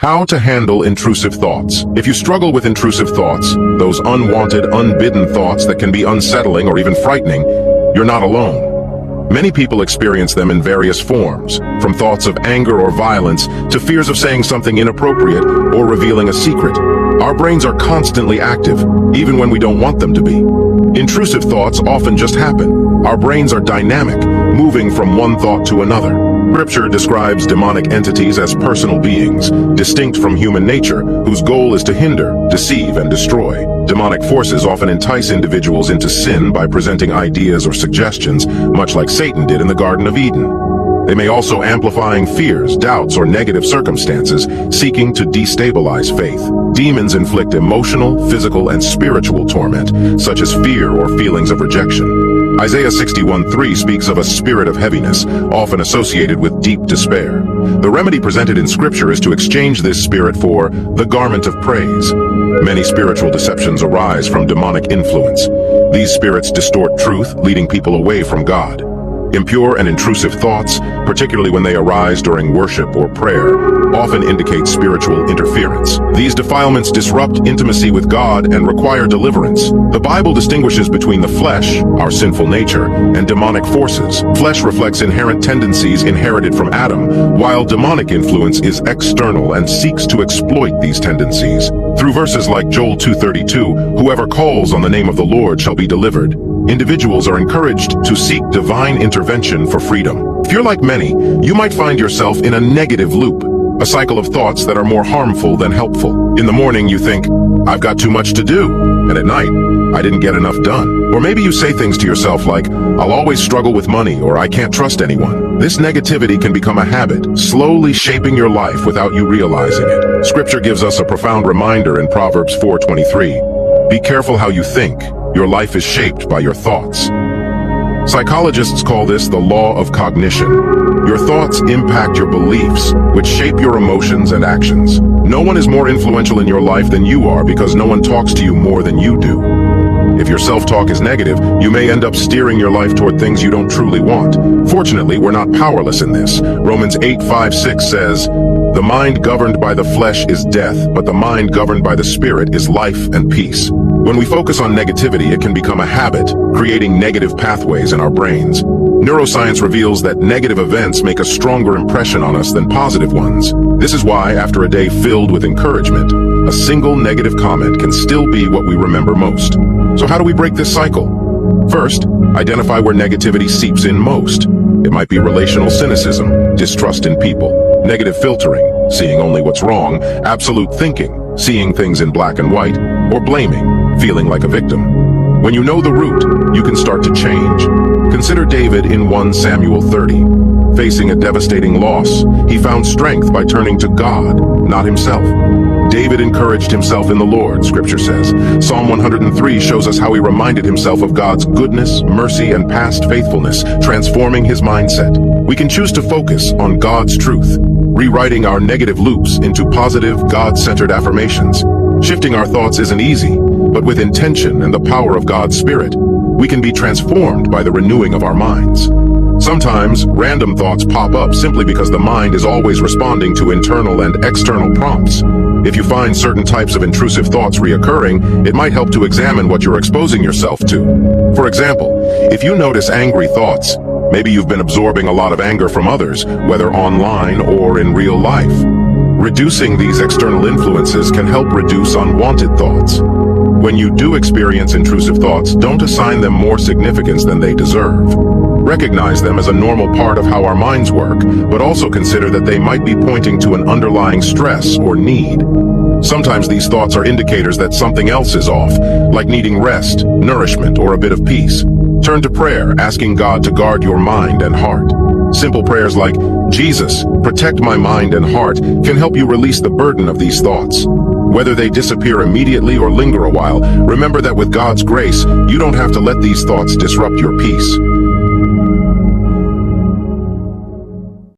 How to handle intrusive thoughts. If you struggle with intrusive thoughts, those unwanted, unbidden thoughts that can be unsettling or even frightening, you're not alone. Many people experience them in various forms, from thoughts of anger or violence to fears of saying something inappropriate or revealing a secret. Our brains are constantly active, even when we don't want them to be. Intrusive thoughts often just happen. Our brains are dynamic, moving from one thought to another. Scripture describes demonic entities as personal beings, distinct from human nature, whose goal is to hinder, deceive, and destroy. Demonic forces often entice individuals into sin by presenting ideas or suggestions, much like Satan did in the Garden of Eden. They may also amplifying fears, doubts, or negative circumstances, seeking to destabilize faith. Demons inflict emotional, physical, and spiritual torment, such as fear or feelings of rejection. Isaiah 61:3 speaks of a spirit of heaviness, often associated with deep despair. The remedy presented in Scripture is to exchange this spirit for the garment of praise. Many spiritual deceptions arise from demonic influence. These spirits distort truth, leading people away from God. Impure and intrusive thoughts, particularly when they arise during worship or prayer, often indicate spiritual interference. These defilements disrupt intimacy with God and require deliverance. The Bible distinguishes between the flesh, our sinful nature, and demonic forces. Flesh reflects inherent tendencies inherited from Adam, while demonic influence is external and seeks to exploit these tendencies. Through verses like Joel 2:32, "Whoever calls on the name of the Lord shall be delivered," individuals are encouraged to seek divine intervention for freedom. If you're like many, you might find yourself in a negative loop, a cycle of thoughts that are more harmful than helpful. In the morning, you think, "I've got too much to do," and at night, "I didn't get enough done." Or maybe you say things to yourself like, "I'll always struggle with money," or "I can't trust anyone." This negativity can become a habit, slowly shaping your life without you realizing it. Scripture gives us a profound reminder in Proverbs 4:23. "Be careful how you think. Your life is shaped by your thoughts." Psychologists call this the law of cognition. Your thoughts impact your beliefs, which shape your emotions and actions. No one is more influential in your life than you are because no one talks to you more than you do. If your self-talk is negative, you may end up steering your life toward things you don't truly want. Fortunately, we're not powerless in this. Romans 8:5-6 says, "The mind governed by the flesh is death, but the mind governed by the Spirit is life and peace." When we focus on negativity, it can become a habit, creating negative pathways in our brains. Neuroscience reveals that negative events make a stronger impression on us than positive ones. This is why, after a day filled with encouragement, a single negative comment can still be what we remember most. So how do we break this cycle? First, identify where negativity seeps in most. It might be relational cynicism, distrust in people, negative filtering, seeing only what's wrong, absolute thinking, seeing things in black and white, or blaming, feeling like a victim. When you know the root, you can start to change. Consider David in 1 Samuel 30. Facing a devastating loss, he found strength by turning to God, not himself. David encouraged himself in the Lord, Scripture says. Psalm 103 shows us how he reminded himself of God's goodness, mercy, and past faithfulness, transforming his mindset. We can choose to focus on God's truth, rewriting our negative loops into positive, God-centered affirmations. Shifting our thoughts isn't easy, but with intention and the power of God's Spirit, we can be transformed by the renewing of our minds. Sometimes, random thoughts pop up simply because the mind is always responding to internal and external prompts. If you find certain types of intrusive thoughts reoccurring, it might help to examine what you're exposing yourself to. For example, if you notice angry thoughts, maybe you've been absorbing a lot of anger from others, whether online or in real life. Reducing these external influences can help reduce unwanted thoughts. When you do experience intrusive thoughts, don't assign them more significance than they deserve. Recognize them as a normal part of how our minds work, but also consider that they might be pointing to an underlying stress or need. Sometimes these thoughts are indicators that something else is off, like needing rest, nourishment, or a bit of peace. Turn to prayer, asking God to guard your mind and heart. Simple prayers like, "Jesus, protect my mind and heart," can help you release the burden of these thoughts. Whether they disappear immediately or linger a while, remember that with God's grace, you don't have to let these thoughts disrupt your peace.